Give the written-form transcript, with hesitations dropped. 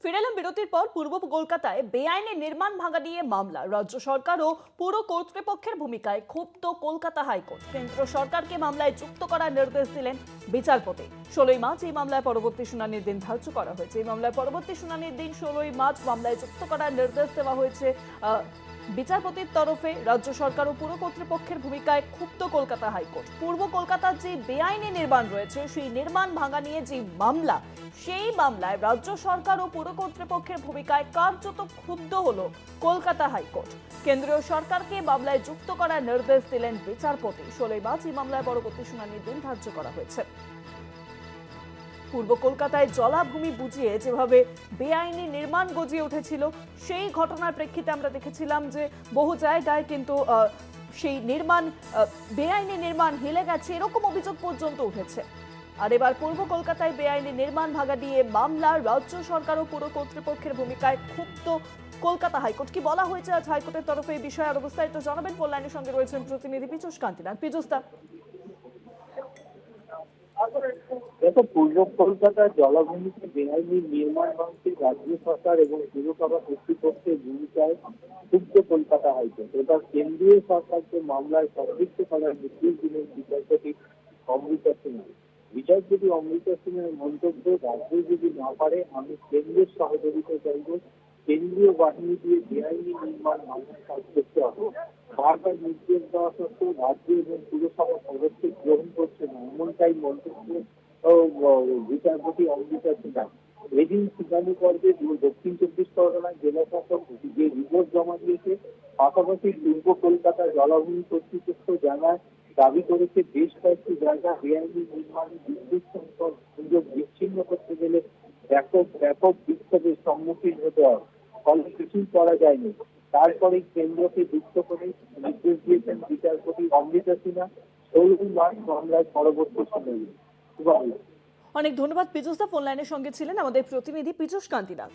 ফিরে এলাম বিরতির পর। পূর্ব কলকাতায় বেআইনি নির্মাণ ভাঙা নিয়ে মামলা, রাজ্য সরকার ও পুর কর্তৃপক্ষের ভূমিকায় ক্ষুব্ধ কলকাতা হাইকোর্ট। কেন্দ্র সরকারকে মামলায় যুক্ত করার নির্দেশ দিলেন বিচারপতি। 16ই মার্চ এই মামলায় পরবর্তী শুনানির দিন ধার্য করা হয়েছে। এই মামলায় পরবর্তী শুনানির দিন 16ই মার্চ মামলায় যুক্ত করার নির্দেশ দেওয়া হয়েছে বিচারপতির তরফে। রাজ্য সরকার ও পুর কর্তৃপক্ষের ভূমিকায় ক্ষুব্ধ কলকাতা হাইকোর্ট। পূর্ব কলকাতার যে বেআইনি নির্মাণ রয়েছে, সেই নির্মাণ ভাঙা নিয়ে যে মামলা, সেই মামলায় রাজ্য সরকার ও পুর কর্তৃপক্ষের ভূমিকায় কার্যত ক্ষুব্ধ হলো কলকাতা হাইকোর্ট। কেন্দ্রীয় সরকারকে মামলায় যুক্ত করার নির্দেশ দিলেন বিচারপতি। 16ই মার্চ এই মামলায় পরবর্তী শুনানির দিন ধার্য করা হয়েছে। পূর্ব কলকাতায় জলাভূমি বুঝিয়ে যেভাবে বেআইনি নির্মাণ গজিয়ে উঠেছিল, সেই ঘটনার প্রেক্ষিতে আমরা দেখেছিলাম যে বহু জায়গায় কিন্তু সেই নির্মাণ, বেআইনি নির্মাণ হেলে গেছে, এরকম অভিযোগ পর্যন্ত উঠেছে। আর এবার পূর্ব কলকাতায় বেআইনি নির্মাণ ভাঙা দিয়ে মামলা, রাজ্য সরকার ও পুর কর্তৃপক্ষের ভূমিকায় ক্ষুব্ধ কলকাতা হাইকোর্ট। কি বলা হয়েছে আজ হাইকোর্টের তরফে এই বিষয়ে আরো বিস্তারিত জানাবেন। ফোন লাইনের সঙ্গে রয়েছেন প্রতিনিধি পীযূষ কান্তিনাথ। পীযূষ দা, দেখো, পূর্ব কলকাতার জলাভূমিতে বেআইনি নির্মাণ ভাঙতে রাজ্য সরকার এবং পুরসভা কর্তৃপক্ষের ভূমিকায় ক্ষুব্ধ কলকাতা হাইকোর্ট। এবার কেন্দ্রীয় সরকারকে মামলায় সম্পৃক্ত করার নির্দেশ দিলেন বিচারপতি অমৃতা সিনহা। বিচারপতি অমৃতা সিনহার মন্তব্য, রাজ্য যদি না পারে আমি কেন্দ্রের সহযোগিতা চাইব। কেন্দ্রীয় বাহিনী দিয়ে বেআইনি নির্মাণ ভাঙার কাজ করতে হবে। বারবার নির্দেশ দেওয়া সত্ত্বেও রাজ্য এবং পুরসভা পদক্ষেপ গ্রহণ করছে না, এমনটাই মন্তব্য বিচারপতি অমৃতা সিনহা। এদিন শুনানি পর্বে দক্ষিণ 24 পরগনা জেলা শাসক যে রিপোর্ট জমা দিয়েছে, পাশাপাশি পূর্ব কলকাতা জলাভূমি কর্তৃপক্ষ জানায় দাবি করেছে বেশ কয়েকটি জায়গা বেআইনি নির্মাণে বিদ্যুৎ সংযোগ বিচ্ছিন্ন করতে গেলে ব্যাপক ব্যাপক বিক্ষোভের সম্মুখীন হতে হয়, ফলে কিছুই করা যায়নি। তারপরে কেন্দ্রকে যুক্ত করে নির্দেশ দিয়েছেন বিচারপতি অমৃতা সিনহা। 16ই মার্চ মামলার পরবর্তী শুনানি। অনেক ধন্যবাদ পীযূষ দা। ফোন লাইনের সঙ্গে ছিলেন আমাদের প্রতিনিধি পীযূষ কান্তিনাথ।